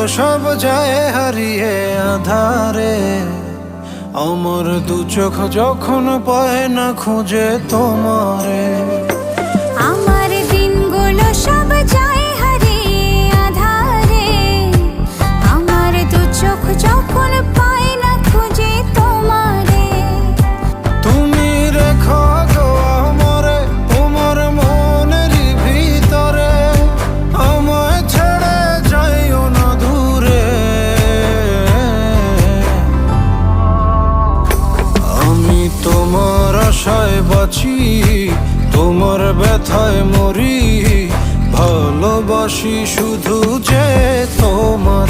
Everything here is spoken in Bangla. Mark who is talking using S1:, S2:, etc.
S1: সব যায় হারিয়ে আধারে। আমার দু চোখ যখন পায় না খুঁজে তোমারে।
S2: আমার দিনগুলো সব যায় হারিয়ে আঁধারে। আমার দু চোখ যখন পায় না খুঁজে তোমারে।
S1: তুমি রেখো গো আমারে তোমার মনেরই ভিতরে, আমায় ছেড়ে যাইও না দূরে। আমি তোমার আশায় বাঁচি, তোমার ব্যথায় মরি, ভালোবাসি শুধু যে তোমার।